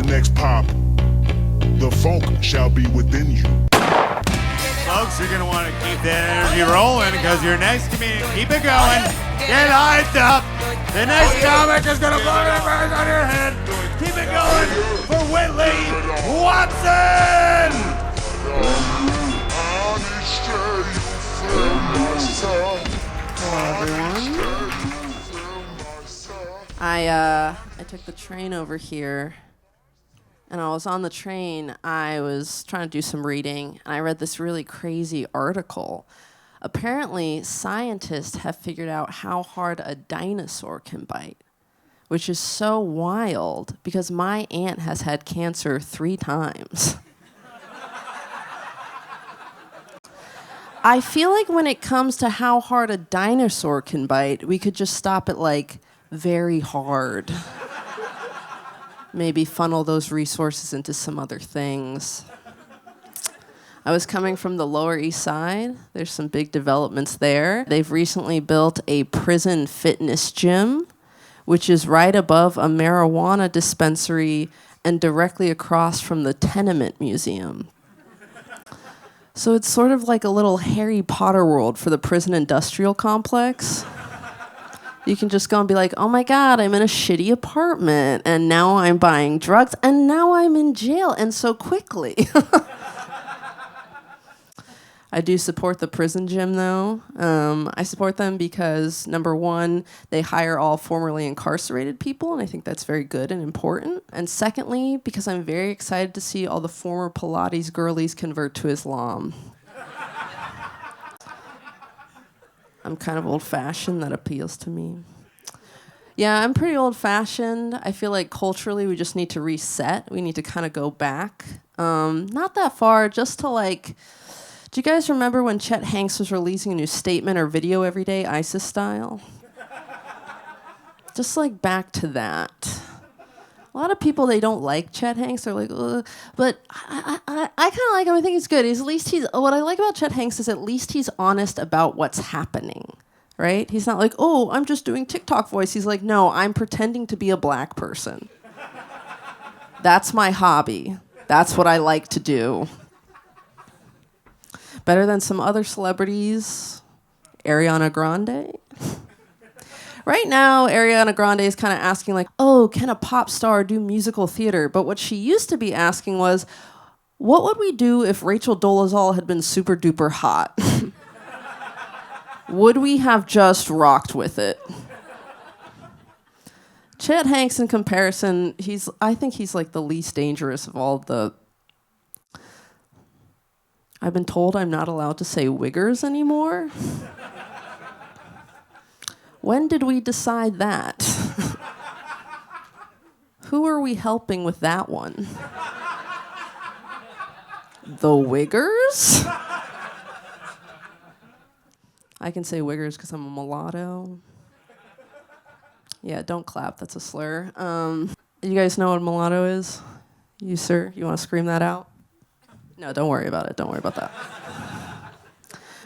the next pop. The funk shall be within you. Folks, you're going to want to keep that energy rolling because your next comedian, keep it going, get hyped up. The next comic is going to blow your brains on your head. Keep it going for Whitley Watson. Hello, everyone. I took the train over here, and I was on the train. I was trying to do some reading, and I read this really crazy article. Apparently, scientists have figured out how hard a dinosaur can bite, which is so wild because my aunt has had cancer 3 times. I feel like when it comes to how hard a dinosaur can bite, we could just stop at, like, very hard. Maybe funnel those resources into some other things. I was coming from the Lower East Side. There's some big developments there. They've recently built a prison fitness gym, which is right above a marijuana dispensary and directly across from the Tenement Museum. So it's sort of like a little Harry Potter world for the prison industrial complex. You can just go and be like, oh my God, I'm in a shitty apartment, and now I'm buying drugs, and now I'm in jail, and so quickly. I do support the prison gym, though. I support them because, number one, they hire all formerly incarcerated people, and I think that's very good and important. And secondly, because I'm very excited to see all the former Pilates girlies convert to Islam. I'm kind of old-fashioned. That appeals to me. Yeah, I'm pretty old-fashioned. I feel like culturally we just need to reset. We need to kind of go back. Not that far, just to like... Do you guys remember when Chet Hanks was releasing a new statement or video every day, ISIS style? Just like back to that. A lot of people, they don't like Chet Hanks. They're like, ugh. But I kind of like him. I think he's good. What I like about Chet Hanks is at least he's honest about what's happening, right? He's not like, oh, I'm just doing TikTok voice. He's like, no, I'm pretending to be a black person. That's my hobby. That's what I like to do. Better than some other celebrities, Ariana Grande. Right now, Ariana Grande is kind of asking like, oh, can a pop star do musical theater? But what she used to be asking was, what would we do if Rachel Dolezal had been super duper hot? Would we have just rocked with it? Chet Hanks, in comparison, I think he's like the least dangerous of all the... I've been told I'm not allowed to say wiggers anymore. When did we decide that? Who are we helping with that one? The wiggers? I can say wiggers because I'm a mulatto. Yeah, don't clap, that's a slur. You guys know what a mulatto is? You, sir, you want to scream that out? No, don't worry about it. Don't worry about that.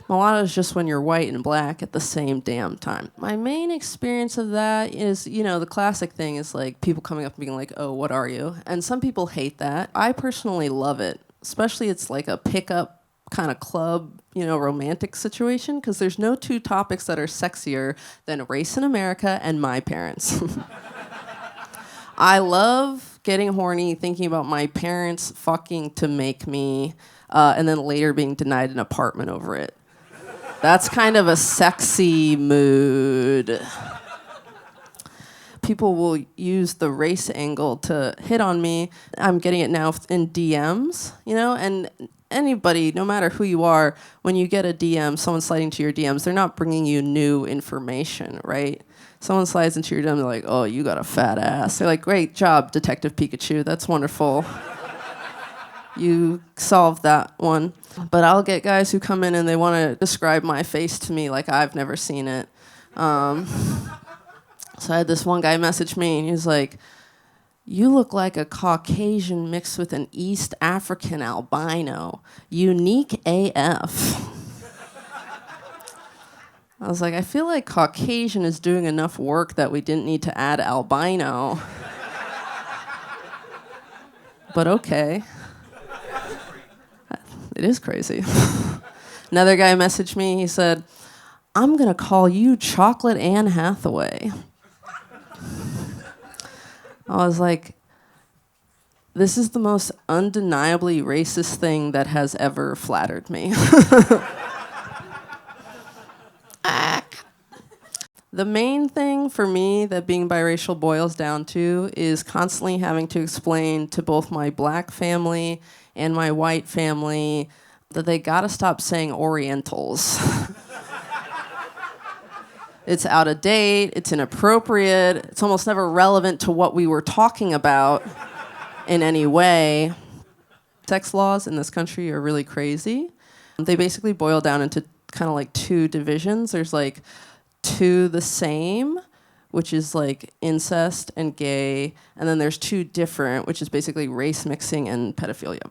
Mulatto is just when you're white and black at the same damn time. My main experience of that is, the classic thing is like people coming up and being like, oh, what are you? And some people hate that. I personally love it. Especially it's like a pickup kind of club, romantic situation, because there's no 2 topics that are sexier than race in America and my parents. I love getting horny, thinking about my parents fucking to make me, and then later being denied an apartment over it. That's kind of a sexy mood. People will use the race angle to hit on me. I'm getting it now in DMs, and anybody, no matter who you are, when you get a DM, someone sliding to your DMs, they're not bringing you new information, right? Someone slides into your DM, they're like, oh, you got a fat ass. They're like, great job, Detective Pikachu. That's wonderful. You solved that one. But I'll get guys who come in and they want to describe my face to me like I've never seen it. So I had this one guy message me, and he was like, you look like a Caucasian mixed with an East African albino. Unique AF. I was like, I feel like Caucasian is doing enough work that we didn't need to add albino. but okay. It is crazy. Another guy messaged me. He said, I'm going to call you Chocolate Anne Hathaway. I was like, this is the most undeniably racist thing that has ever flattered me. The main thing for me that being biracial boils down to is constantly having to explain to both my black family and my white family that they gotta stop saying Orientals. It's out of date, it's inappropriate, it's almost never relevant to what we were talking about in any way. Sex laws in this country are really crazy. They basically boil down into kind of like two divisions. There's like two the same, which is like incest and gay, and then there's two different, which is basically race mixing and pedophilia.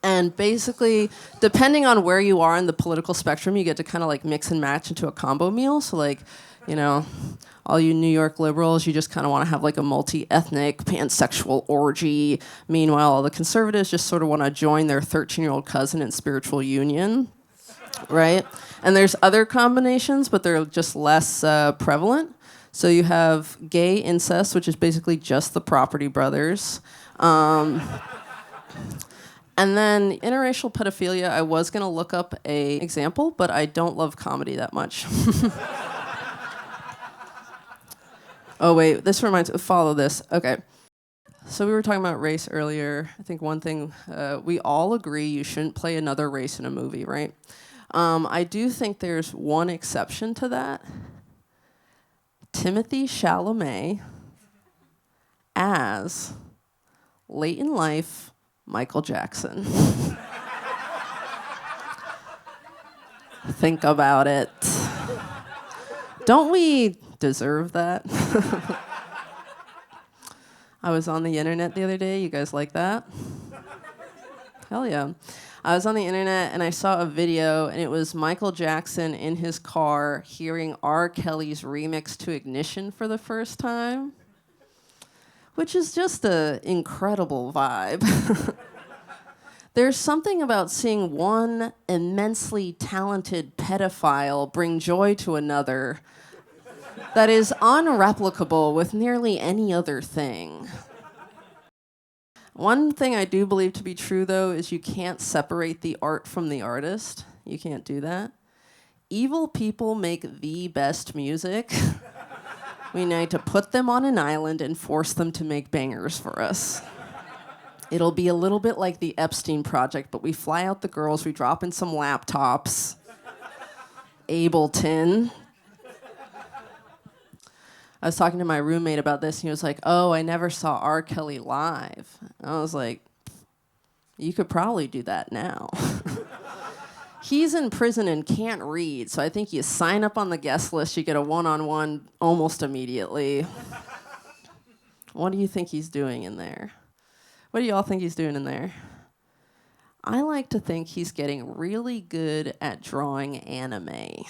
And basically, depending on where you are in the political spectrum, you get to kind of like mix and match into a combo meal. So like, you know, all you New York liberals, you just kind of want to have like a multi-ethnic, pansexual orgy. Meanwhile, all the conservatives just sort of want to join their 13-year-old cousin in spiritual union, right? And there's other combinations, but they're just less prevalent. So you have gay incest, which is basically just the Property Brothers. And then interracial pedophilia, I was going to look up a example, but I don't love comedy that much. Oh, wait, this reminds me, follow this. Okay. So we were talking about race earlier. I think one thing, we all agree you shouldn't play another race in a movie, right? I do think there's one exception to that. Timothée Chalamet as, late in life, Michael Jackson. Think about it. Don't we deserve that? I was on the internet the other day. You guys like that? Hell yeah. I was on the internet and I saw a video, and it was Michael Jackson in his car hearing R. Kelly's remix to Ignition for the first time, which is just an incredible vibe. There's something about seeing one immensely talented pedophile bring joy to another that is unreplicable with nearly any other thing. One thing I do believe to be true, though, is you can't separate the art from the artist. You can't do that. Evil people make the best music. We need to put them on an island and force them to make bangers for us. It'll be a little bit like the Epstein Project, but we fly out the girls, we drop in some laptops. Ableton. I was talking to my roommate about this, and he was like, oh, I never saw R. Kelly live. And I was like, you could probably do that now. He's in prison and can't read, so I think you sign up on the guest list, you get a one-on-one almost immediately. What do you think he's doing in there? What do y'all think he's doing in there? I like to think he's getting really good at drawing anime.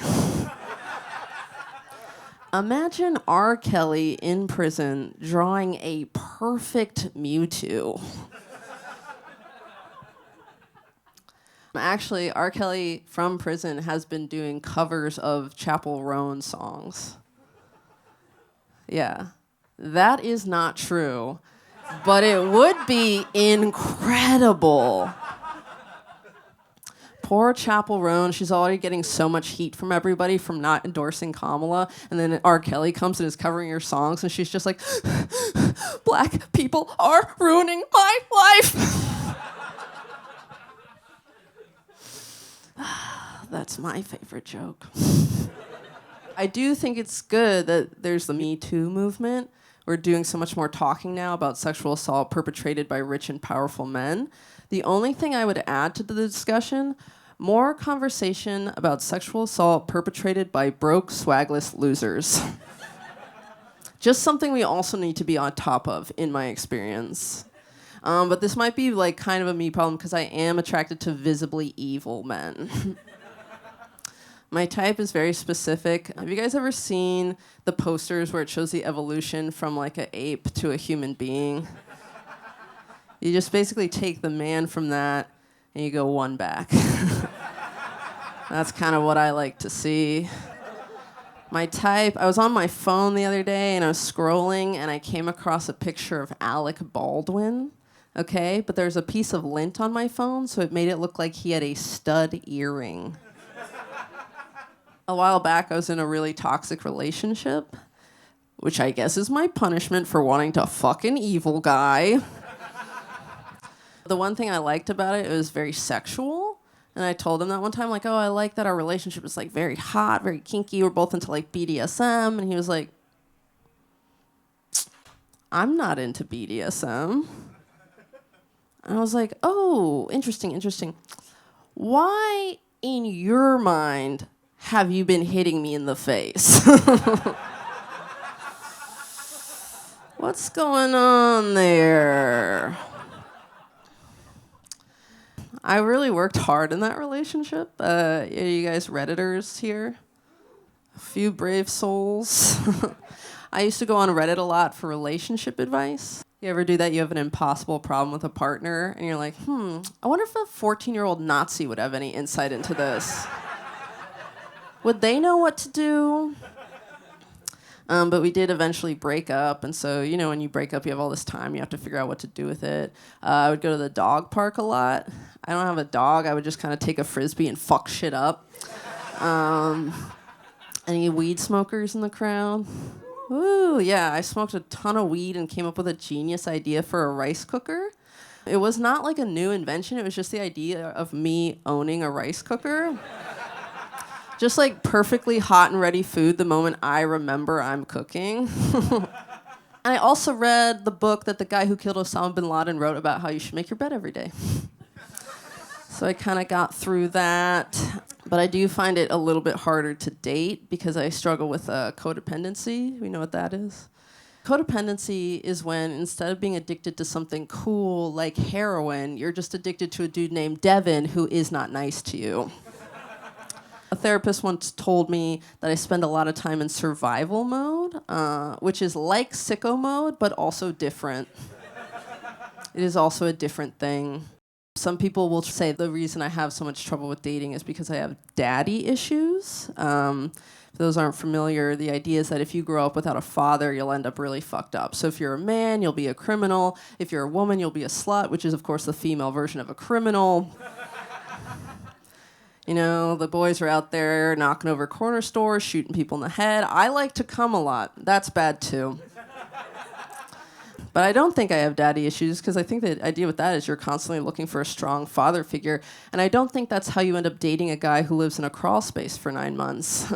Imagine R. Kelly in prison drawing a perfect Mewtwo. Actually, R. Kelly from prison has been doing covers of Chappell Roan songs. Yeah, that is not true, but it would be incredible. Poor Chappell Roan, she's already getting so much heat from everybody from not endorsing Kamala, and then R. Kelly comes and is covering her songs, and she's just like, black people are ruining my life. That's my favorite joke. I do think it's good that there's the Me Too movement. We're doing so much more talking now about sexual assault perpetrated by rich and powerful men. The only thing I would add to the discussion, more conversation about sexual assault perpetrated by broke, swagless losers. Just something we also need to be on top of, in my experience. But this might be like kind of a me problem because I am attracted to visibly evil men. My type is very specific. Have you guys ever seen the posters where it shows the evolution from like an ape to a human being? You just basically take the man from that and you go one back. That's kind of what I like to see. My type, I was on my phone the other day and I was scrolling and I came across a picture of Alec Baldwin, okay? But there's a piece of lint on my phone, so it made it look like he had a stud earring. A while back, I was in a really toxic relationship, which I guess is my punishment for wanting to fuck an evil guy. The one thing I liked about it, it was very sexual. And I told him that one time, like, oh, I like that our relationship is, like, very hot, very kinky. We're both into, like, BDSM. And he was like, I'm not into BDSM. And I was like, oh, interesting. Why, in your mind, have you been hitting me in the face? What's going on there? I really worked hard in that relationship. You guys Redditors here? A few brave souls. I used to go on Reddit a lot for relationship advice. You ever do that? You have an impossible problem with a partner, and you're like, I wonder if a 14-year-old Nazi would have any insight into this. Would they know what to do? But we did eventually break up, and so, you know, when you break up, you have all this time. You have to figure out what to do with it. I would go to the dog park a lot. I don't have a dog. I would just kind of take a Frisbee and fuck shit up. Any weed smokers in the crowd? Ooh, yeah, I smoked a ton of weed and came up with a genius idea for a rice cooker. It was not like a new invention. It was just the idea of me owning a rice cooker. Just like perfectly hot and ready food the moment I remember I'm cooking. And I also read the book that the guy who killed Osama bin Laden wrote about how you should make your bed every day. So I kind of got through that. But I do find it a little bit harder to date because I struggle with codependency. We know what that is? Codependency is when instead of being addicted to something cool like heroin, you're just addicted to a dude named Devin who is not nice to you. A therapist once told me that I spend a lot of time in survival mode, which is like sicko mode, but also different. It is also a different thing. Some people will say the reason I have so much trouble with dating is because I have daddy issues. For those aren't familiar, the idea is that if you grow up without a father, you'll end up really fucked up. So if you're a man, you'll be a criminal. If you're a woman, you'll be a slut, which is, of course, the female version of a criminal. You know, the boys are out there knocking over corner stores, shooting people in the head. I like to come a lot. That's bad, too. But I don't think I have daddy issues because I think the idea with that is you're constantly looking for a strong father figure. And I don't think that's how you end up dating a guy who lives in a crawl space for 9 months.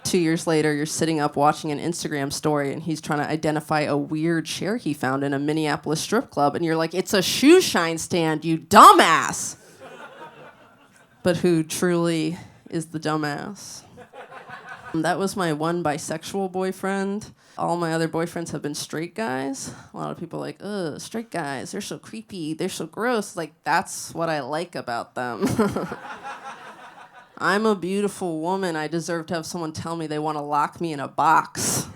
2 years later, you're sitting up watching an Instagram story and he's trying to identify a weird chair he found in a Minneapolis strip club. And you're like, it's a shoe shine stand, you dumbass. But who truly is the dumbass? That was my one bisexual boyfriend. All my other boyfriends have been straight guys. A lot of people are like, ugh, straight guys, they're so creepy, they're so gross. Like, that's what I like about them. I'm a beautiful woman. I deserve to have someone tell me they want to lock me in a box.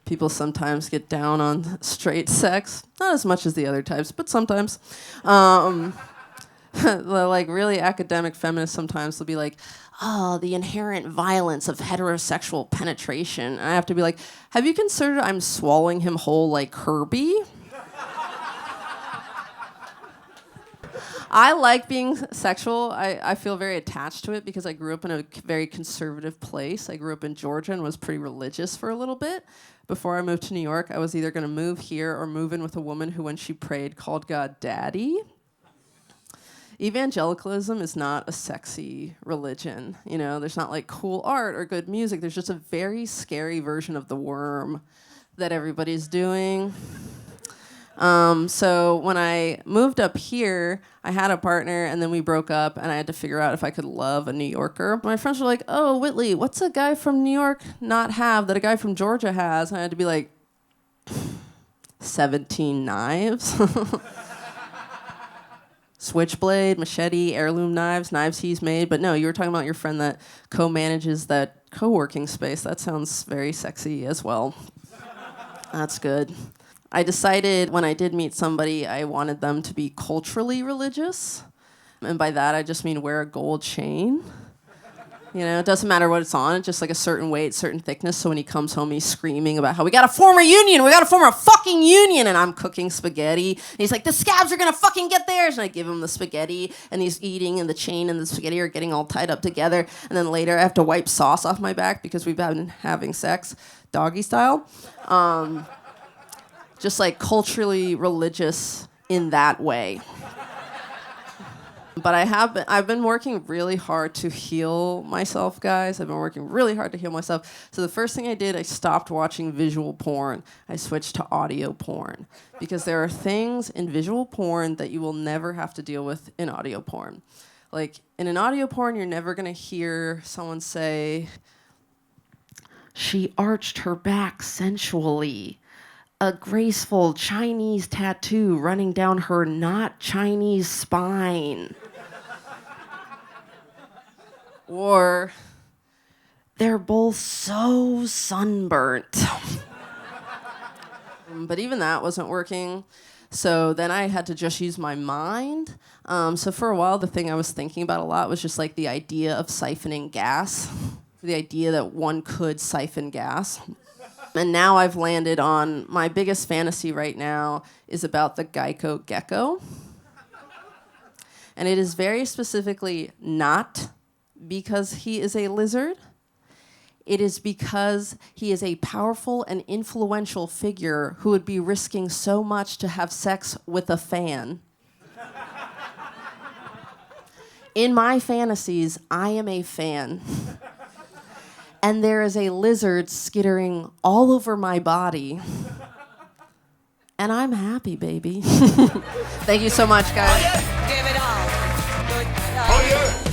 People sometimes get down on straight sex. Not as much as the other types, but sometimes. Like really academic feminists sometimes will be like, oh, the inherent violence of heterosexual penetration. And I have to be like, have you considered I'm swallowing him whole like Kirby? I like being sexual. I feel very attached to it because I grew up in a very conservative place. I grew up in Georgia and was pretty religious for a little bit. Before I moved to New York, I was either going to move here or move in with a woman who, when she prayed, called God Daddy. Evangelicalism is not a sexy religion. You know, there's not like cool art or good music. There's just a very scary version of the worm that everybody's doing. So when I moved up here, I had a partner and then we broke up and I had to figure out if I could love a New Yorker. My friends were like, oh, Whitley, what's a guy from New York not have that a guy from Georgia has? And I had to be like, 17 knives. Switchblade, machete, heirloom knives, knives he's made. But no, you were talking about your friend that co-manages that co-working space. That sounds very sexy as well. That's good. I decided when I did meet somebody, I wanted them to be culturally religious. And by that, I just mean wear a gold chain. You know, it doesn't matter what it's on. It's just like a certain weight, certain thickness. So when he comes home, he's screaming about how we got to form a union. We got to form a fucking union. And I'm cooking spaghetti. And he's like, the scabs are going to fucking get theirs. And I give him the spaghetti. And he's eating. And the chain and the spaghetti are getting all tied up together. And then later, I have to wipe sauce off my back because we've been having sex doggy style. Just like culturally religious in that way. But I've been working really hard to heal myself, guys. I've been working really hard to heal myself. So the first thing I did, I stopped watching visual porn. I switched to audio porn. Because there are things in visual porn that you will never have to deal with in audio porn. Like, in an audio porn, you're never going to hear someone say, she arched her back sensually. A graceful Chinese tattoo running down her not Chinese spine. Or, they're both so sunburnt. But even that wasn't working. So then I had to just use my mind. So for a while, the thing I was thinking about a lot was just like the idea of siphoning gas. The idea that one could siphon gas. And now I've landed on my biggest fantasy right now is about the Geico gecko. And it is very specifically not because he is a lizard. It is because he is a powerful and influential figure who would be risking so much to have sex with a fan. In my fantasies, I am a fan. And there is a lizard skittering all over my body. And I'm happy, baby. Thank you so much, guys. Oh, yeah.